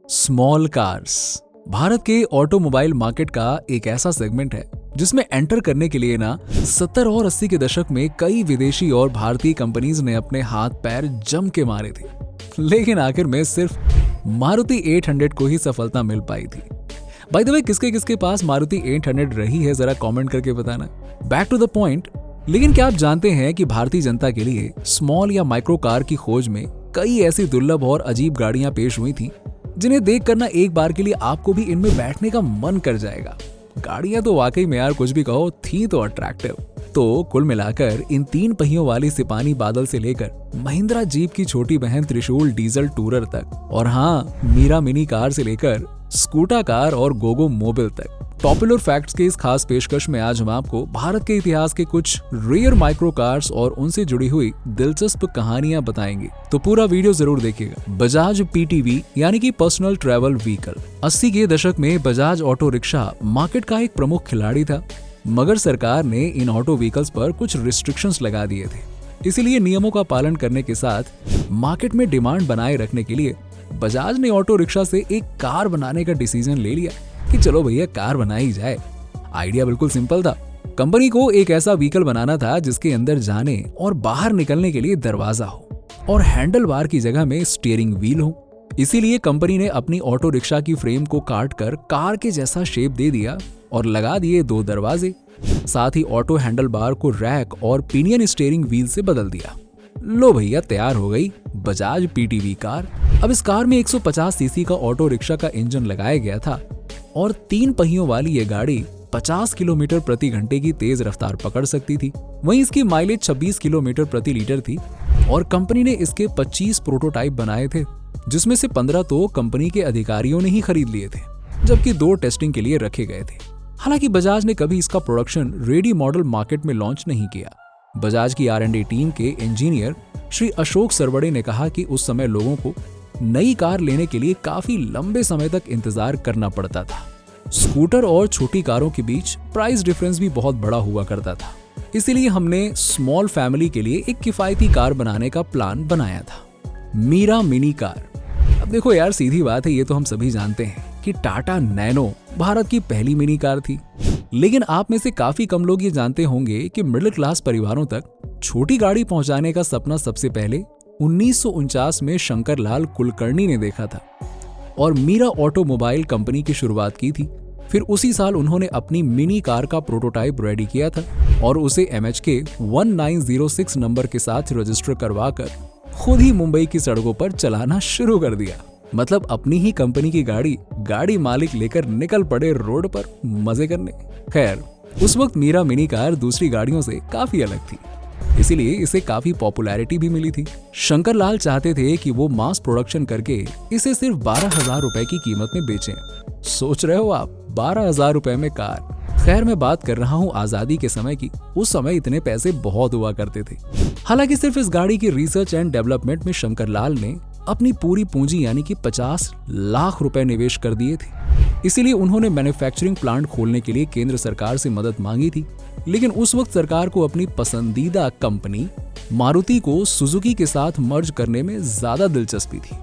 Small cars Bharat के automobile market का एक ऐसा सेगमेंट है जिसमें एंटर करने के लिए ना 70 और 80 के दशक में कई विदेशी और भारतीय कंपनीज ने अपने हाथ पैर जम के मारे थे, लेकिन आखिर में सिर्फ मारुति 800 को ही सफलता मिल पाई थी। बाय द वे, किसके किसके पास मारुति 800 रही है जरा कमेंट करके बताना। Back to the point. लेकिन क्या आप जानते हैं कि भारतीय जनता के लिए स्मॉल या माइक्रो कार की खोज में कई ऐसी दुर्लभ और अजीब गाड़ियां पेश हुई थी जिन्हें देख कर ना एक बार के लिए आपको भी इनमें बैठने का मन कर जाएगा। गाड़ियां तो वाकई में यार कुछ भी कहो थी तो अट्रैक्टिव। तो कुल मिलाकर इन 3 पहियों वाली सिपानी बादल से लेकर महिंद्रा जीप की छोटी बहन त्रिशूल डीजल टूरर तक, और हाँ, मीरा मिनी कार से लेकर स्कूटा कार और गोगो मोबिल तक, पॉपुलर फैक्ट्स के इस खास पेशकश में आज हम आपको भारत के इतिहास के कुछ रेयर माइक्रो कार्स और उनसे जुड़ी हुई दिलचस्प कहानियां बताएंगे। तो पूरा वीडियो जरूर देखिएगा। बजाज पीटीवी यानी कि पर्सनल ट्रैवल व्हीकल। 80 के दशक में बजाज ऑटो रिक्शा मार्केट का एक प्रमुख खिलाड़ी था, मगर सरकार ने इन ऑटो व्हीकल्स पर कुछ रिस्ट्रिक्शंस लगा दिए थे। इसीलिए नियमों का पालन करने के साथ मार्केट में डिमांड बनाए रखने के लिए बजाज ने ऑटो रिक्शा से एक कार बनाने का डिसीजन ले लिया कि चलो भैया कार बनाई जाए। आइडिया बिल्कुल सिंपल था। कंपनी को एक ऐसा व्हीकल बनाना था जिसके अंदर जाने और बाहर निकलने के लिए दरवाजा हो और हैंडल बार की जगह में स्टीयरिंग व्हील हो। इसीलिए कंपनी ने अपनी ऑटो रिक्शा की फ्रेम को काट कर कार के जैसा शेप दे दिया और लगा दिए 2 दरवाजे। साथ ही ऑटो हैंडल बार को रैक और पिनियन स्टीयरिंग व्हील से बदल दिया। लो भैया, तैयार हो गई बजाज पीटीवी कार। अब इस कार में 150 सीसी का ऑटो रिक्शा का इंजन लगाया गया था और 3 पहियों वाली ये गाड़ी 50 किलोमीटर प्रति घंटे की तेज रफ्तार पकड़ सकती थी। वहीं इसकी माइलेज 26 किलोमीटर प्रति लीटर थी और कंपनी ने इसके 25 प्रोटोटाइप बनाए थे, जिसमें से 15 तो कंपनी के अधिकारियों ने ही खरीद लिए थे, जबकि 2 टेस्टिंग के लिए रखे गए थे। हालांकि बजाज ने कभी इसका प्रोडक्शन रेडी मॉडल मार्केट में लॉन्च नहीं किया। बजाज की R&D टीम के इंजीनियर श्री अशोक सरवड़े ने कहा कि उस समय लोगों को नई कार लेने के लिए काफी लंबे समय तक इंतजार करना पड़ता था। स्कूटर और छोटी कारों के बीच प्राइस डिफरेंस भी बहुत बड़ा हुआ करता था। इसीलिए हमने स्मॉल फैमिली के लिए एक किफायती कार बनाने का प्लान बनाया था, मीरा मिनी कार। अब देखो यार, सीधी बात है, ये तो हम सभी जानते हैं कि टाटा नैनो भारत की पहली मिनी कार थी। लेकिन आप में से काफी कम लोग ये जानते होंगे कि मिडिल क्लास परिवारों तक छोटी गाड़ी पहुंचाने का सपना सबसे पहले 1949 में शंकरलाल कुलकर्णी ने देखा था और मीरा ऑटोमोबाइल कंपनी की शुरुआत की थी। फिर उसी साल उन्होंने अपनी मिनी कार का प्रोटोटाइप रेडी किया था और उसे MHK 1906 नंबर के साथ रजिस्टर करवाकर खुद ही मुंबई की सड़कों पर चलाना शुरू कर दिया। मतलब अपनी ही कंपनी की गाड़ी मालिक लेकर निकल पड़े रोड पर मजे करने। खैर, उस वक्त मीरा मिनी कार दूसरी गाड़ियों से काफी अलग थी, इसीलिए इसे काफी पॉपुलैरिटी भी मिली थी। शंकरलाल चाहते थे कि वो मास प्रोडक्शन करके इसे सिर्फ 12,000 रुपए की कीमत में बेचें। सोच रहे हो आप, 12,000 रुपए में कार। खैर, मैं बात कर रहा हूँ आजादी के समय की। उस समय इतने पैसे बहुत हुआ करते थे। हालांकि सिर्फ इस गाड़ी की रिसर्च एंड डेवलपमेंट में शंकरलाल ने अपनी पूरी पूंजी यानी कि 50 लाख रुपए निवेश कर दिए थे। इसीलिए उन्होंने मैन्युफैक्चरिंग प्लांट खोलने के लिए केंद्र सरकार से मदद मांगी थी। लेकिन उस वक्त सरकार को अपनी पसंदीदा कंपनी मारुति को सुजुकी के साथ मर्ज करने में ज्यादा दिलचस्पी थी।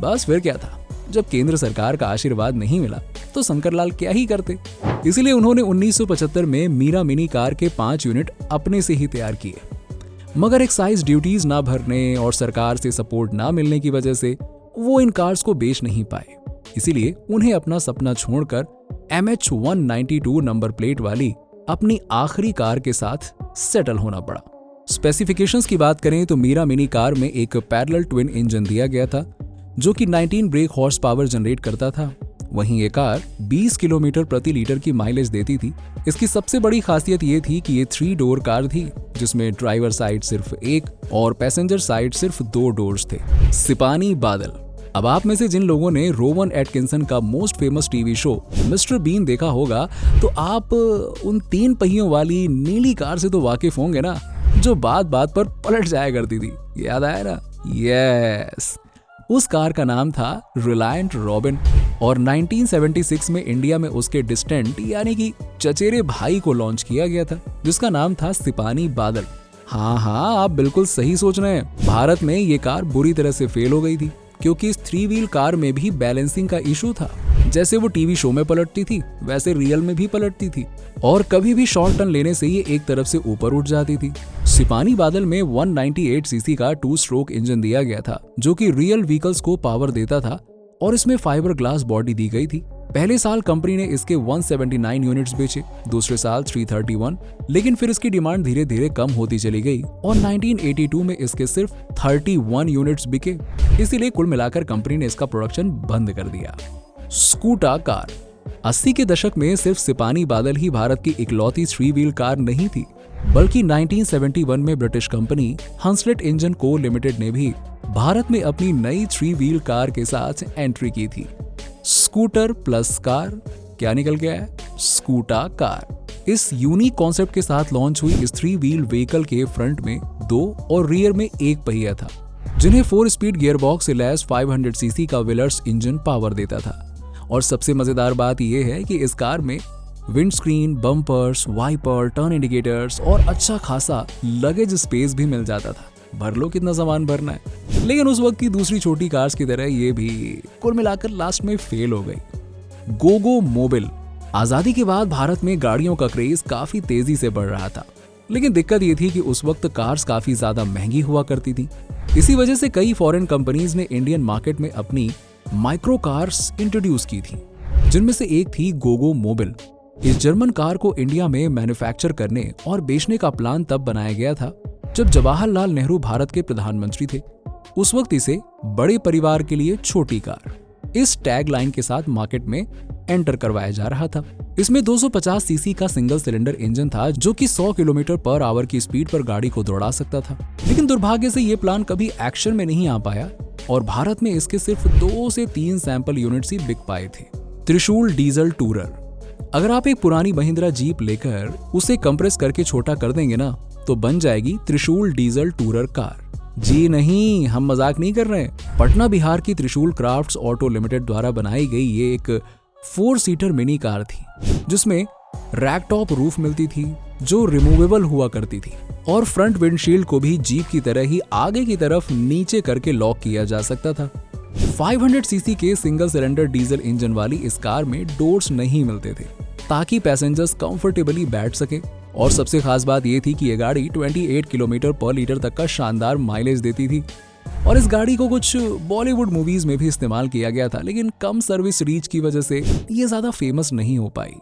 बस फिर क्या था, जब केंद्र सरकार का आशीर्वाद नहीं मिला तो शंकरलाल क्या ही करते। इसीलिए उन्होंने 1975 में मीरा मिनी कार के 5 यूनिट अपने से ही तैयार किए, मगर एक्साइज ड्यूटीज ना भरने और सरकार से सपोर्ट ना मिलने की वजह से वो इन कार्स को बेच नहीं पाए। इसीलिए उन्हें अपना सपना छोड़कर MH 192 नंबर प्लेट वाली अपनी आखिरी कार के साथ सेटल होना पड़ा। स्पेसिफिकेशंस की बात करें तो मीरा मिनी कार में एक पैरेलल ट्विन इंजन दिया गया था जो कि 19 ब्रेक हॉर्स पावर जनरेट करता था। वहीं ये कार 20 किलोमीटर प्रति लीटर की माइलेज देती थी। इसकी सबसे बड़ी खासियत ये थी कि ये 3 डोर कार थी, जिसमें ड्राइवर साइड सिर्फ 1 और पैसेंजर साइड सिर्फ 2 डोर्स थे। सिपानी बादल। अब आप में से जिन लोगों ने रोवन एटकिंसन का most famous TV show Mister Bean देखा होगा तो आप उन 3 पहियों वाली नीली कार से तो वाकिफ होंगे ना, जो बात बात पर पलट जाया करती थी। याद आया ना? यस, उस कार का नाम था रिलायंट रॉबिन और 1976 में इंडिया में उसके डिस्टेंट यानी कि चचेरे भाई को लॉन्च किया गया था, जिसका नाम था सिपानी बादल। हाँ, आप बिल्कुल सही सोच रहे हैं। भारत में ये कार बुरी तरह से फेल हो गई थी क्योंकि इस 3 व्हील कार में भी बैलेंसिंग का इशू था। जैसे वो टीवी शो में पलटती थी वैसे रियल में भी पलटती थी और कभी भी शॉर्ट टर्न लेने से ये एक तरफ से ऊपर उठ जाती थी। सिपानी बादल में 198 सीसी का 2 स्ट्रोक इंजन दिया गया था जो कि रियल व्हीकल्स को पावर देता था और इसमें फाइबर ग्लास बॉडी दी गई थी। पहले साल कंपनी ने इसके 179 यूनिट्स बेचे, दूसरे साल 331, लेकिन फिर इसकी डिमांड धीरे धीरे कम होती चली गई और 1982 में इसके सिर्फ 31 यूनिट्स बिके। इसीलिए कुल मिलाकर कंपनी ने इसका प्रोडक्शन बंद कर दिया। स्कूटा कार 80 के दशक में सिर्फ सिपानी बादल ही भारत की इकलौती 3 व्हील कार नहीं थी, बल्कि 1971 में ब्रिटिश कंपनी हंसलेट इंजन को लिमिटेड ने भी भारत में अपनी नई 3 व्हील कार के साथ एंट्री की थी। स्कूटर प्लस कार क्या निकल गया है? स्कूटा कार। इस यूनिक कॉन्सेप्ट के साथ लॉन्च हुई इस 3 व्हील व्हीकल के फ्रंट में 2 और रियर में 1 पहिया था, जिन्हें 4 स्पीड गियरबॉक्स से लैस 500 सीसी का विलर्स इंजन पावर देता था। और सबसे मजेदार बात यह है कि इस कार में windscreen, bumpers, wiper, turn indicators और अच्छा खासा लगेज स्पेस भी मिल जाता था। भर लो कितना सामान भरना है। लेकिन उस वक्त की दूसरी छोटी कार्स की तरह ये भी कुल मिलाकर लास्ट में फेल हो गई। गोगो मोबिल। आजादी के बाद भारत में गाड़ियों का क्रेज काफी तेजी से बढ़ रहा था, लेकिन दिक्कत ये थी कि उस वक्त कार्स काफी ज्यादा महंगी हुआ करती थी। इसी वजह से कई फॉरेन कंपनीज ने इंडियन मार्केट में अपनी माइक्रो कार्स इंट्रोड्यूस की थी, जिनमें से एक थी गोगो मोबिल। इस जर्मन कार को इंडिया में मैन्युफैक्चर करने और बेचने का प्लान तब बनाया गया था जब जवाहरलाल नेहरू भारत के प्रधानमंत्री थे। उस वक्त इसे बड़े परिवार के लिए छोटी कार इस टैग लाइन के साथ मार्केट में एंटर करवाया जा रहा था। इसमें 250 सीसी का सिंगल सिलेंडर इंजन था जो कि 100 किलोमीटर पर आवर की स्पीड पर गाड़ी को दौड़ा सकता था। लेकिन दुर्भाग्य से ये प्लान कभी एक्शन में नहीं आ पाया और भारत में इसके सिर्फ 2 से 3 सैंपल यूनिट्स ही बिक पाए थे। त्रिशूल डीजल टूरर। अगर आप एक पुरानी महिंद्रा जीप लेकर उसे कंप्रेस करके छोटा कर देंगे ना, तो बन जाएगी त्रिशूल डीजल टूरर कार। जी नहीं, हम मजाक नहीं कर रहे। पटना बिहार की त्रिशूल क्राफ्ट्स ऑटो लिमिटेड द्वारा बनाई गई ये एक 4 सीटर मिनी कार थी, जिसमें रैक टॉप रूफ मिलती थी जो रिमूवेबल हुआ करती थी और फ्रंट विंडशील्ड को भी जीप की तरह ही आगे की तरफ नीचे करके लॉक किया जा सकता था। 500 सीसी के सिंगल सिलेंडर डीजल इंजन वाली इस कार में डोर्स नहीं मिलते थे ताकि पैसेंजर्स कंफर्टेबली बैठ सके। और सबसे खास बात यह थी कि यह गाड़ी 28 किलोमीटर पर लीटर तक का शानदार माइलेज देती थी। और इस गाड़ी को कुछ बॉलीवुड मूवीज में भी इस्तेमाल किया गया था, लेकिन कम सर्विस रीच की वजह से ये ज्यादा फेमस नहीं हो पाई।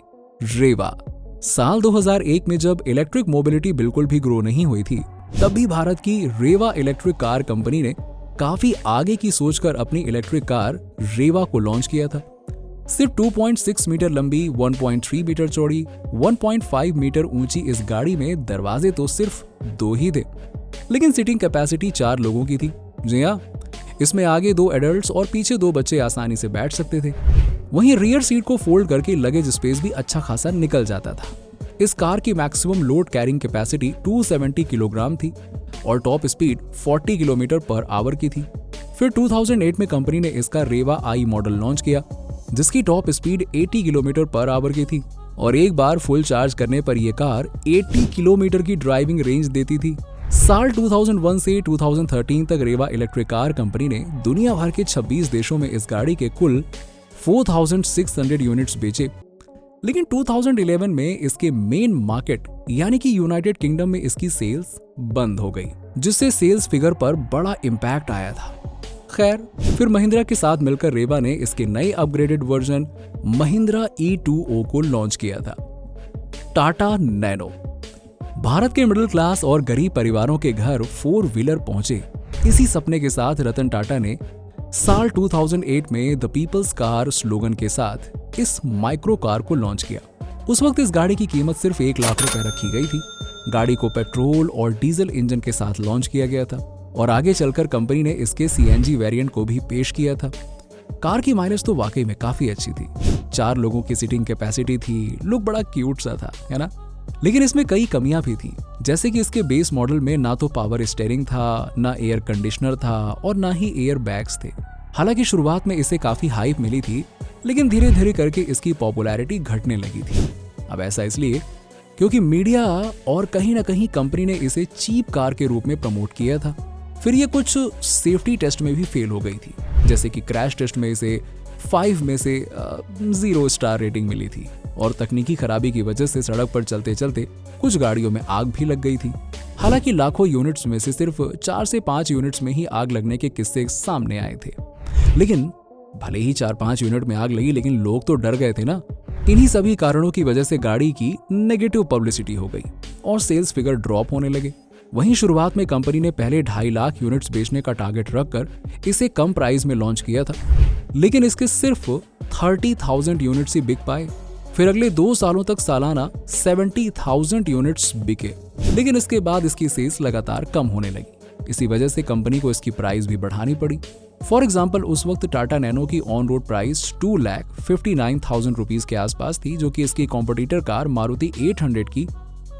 रेवा। साल 2001 में जब इलेक्ट्रिक मोबिलिटी बिल्कुल भी ग्रो नहीं हुई थी, तब भी भारत की रेवा इलेक्ट्रिक कार कंपनी ने काफी आगे की सोचकर अपनी इलेक्ट्रिक कार रेवा को लॉन्च किया था। सिर्फ 2.6 मीटर लंबी, 1.3 मीटर चौड़ी, 1.5 मीटर ऊंची इस गाड़ी में दरवाजे तो सिर्फ 2 ही थे, लेकिन सीटिंग कैपेसिटी 4 लोगों की थी। जी हाँ, इसमें आगे 2 एडल्ट्स और पीछे 2 बच्चे आसानी से बैठ सकते थे। वहीं रियर सीट को फोल्ड करके लगेज स्पेस भी अच्छा खासा निकल जाता था। इस कार की maximum load carrying capacity 270 kilogram थी और top speed 40 kilometre per hour की थी। फिर 2008 में कंपनी ने इसका रेवा आई मॉडल लॉन्च किया, जिसकी top speed 80 kilometre per hour की थी और एक बार फुल चार्ज करने पर यह कार 80 किलोमीटर की ड्राइविंग रेंज देती थी। साल 2001 से 2013 तक रेवा इलेक्ट्रिक कार कंपनी ने दुनिया भर के 26 देशों में इस गाड़ी के कुल 4600 यूनिट्स बेचे। लेकिन 2011 में इसके मेन मार्केट यानी कि यूनाइटेड किंगडम में इसकी सेल्स बंद हो गई, जिससे सेल्स फिगर पर बड़ा इम्पैक्ट आया था। खैर, फिर महिंद्रा के साथ मिलकर रेवा ने इसके नए अपग्रेडेड वर्जन महिंद्रा E2O को लॉन्च किया था। टाटा नैनो। भारत के मिडिल क्लास और गरीब परिवारों के घर 4 व्हीलर पहुंचे। इसी सपने के साथ रतन टाटा ने साल 2008 में द पीपल्स कार स्लोगन के साथ इस माइक्रो कार को लॉन्च किया। उस वक्त इस गाड़ी की कीमत सिर्फ 1 लाख रुपए रखी गई थी। गाड़ी को पेट्रोल और डीजल इंजन के साथ लॉन्च किया गया था और आगे चलकर कंपनी ने इसके CNG वेरिएंट को भी पेश किया था। कार की माइलेज तो वाकई में काफी अच्छी थी। 4 लोगों की सीटिंग कैपेसिटी थी, लुक बड़ा क्यूट सा था, है ना। लेकिन इसमें कई कमियां भी थी, जैसे कि इसके बेस मॉडल में ना तो पावर स्टीयरिंग था, ना एयर कंडीशनर था और ना ही एयर बैग्स थे। हालांकि शुरुआत में इसे काफी हाइप मिली थी, लेकिन धीरे धीरे करके इसकी पॉपुलैरिटी घटने लगी थी। अब ऐसा इसलिए क्योंकि मीडिया और कहीं ना कहीं कंपनी ने इसे चीप कार के रूप में प्रमोट किया था। फिर ये कुछ सेफ्टी टेस्ट में भी फेल हो गई थी, जैसे कि क्रैश टेस्ट में इसे 5 में से 0 स्टार रेटिंग मिली थी और तकनीकी खराबी की वजह से सड़क पर चलते चलते कुछ गाड़ियों में आग भी लग गई थी। हालांकि लाखों यूनिट्स में से सिर्फ 4 से 5 यूनिट्स में ही आग लगने के किस्से सामने आए थे। लेकिन भले ही 4-5 यूनिट में आग लगी, लेकिन लोग तो डर गए थे ना। इन्हीं सभी कारणों की वजह से गाड़ी की नेगेटिव पब्लिसिटी हो गई और सेल्स फिगर ड्रॉप होने लगे। वहीं शुरुआत में कंपनी ने पहले 2.5 लाख यूनिट्स बेचने का टारगेट रखकर इसे कम प्राइस में लॉन्च किया था, लेकिन इसके सिर्फ 30,000 यूनिट्स ही बिक पाए। फिर अगले 2 सालों तक सालाना 70,000 यूनिट्स बिके, लेकिन इसके बाद इसकी सेल्स लगातार कम होने लगी। इसी वजह से कंपनी को इसकी प्राइस भी बढ़ानी पड़ी। फॉर एग्जाम्पल, उस वक्त टाटा नैनो की ऑन रोड प्राइस 2,59,000 रुपीज के आसपास थी, जो कि इसकी कॉम्पिटिटर कार मारुति 800 की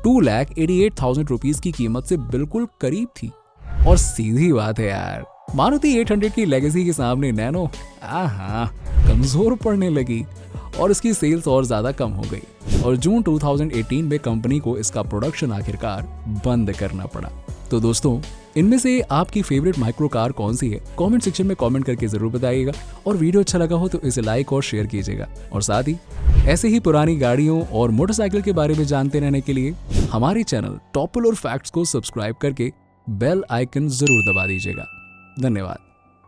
2,88,000 रुपीज की कीमत से बिल्कुल करीब थी। और सीधी बात है यार, मारुति 800 की लेगेसी के सामने नैनो कमजोर पड़ने लगी और इसकी सेल्स और ज्यादा कम हो गई और जून 2018 में कंपनी को इसका प्रोडक्शन आखिरकार बंद करना पड़ा। तो दोस्तों, इनमें से आपकी फेवरेट माइक्रो कार कौन सी है? कमेंट सेक्शन में कमेंट करके जरूर बताइएगा और वीडियो अच्छा लगा हो तो इसे लाइक और शेयर कीजिएगा। और साथ ही ऐसे ही पुरानी गाड़ियों और मोटरसाइकिल के बारे में जानते रहने के लिए हमारे चैनल टॉपुलर फैक्ट्स को सब्सक्राइब करके बेल आइकन जरूर दबा दीजिएगा। धन्यवाद।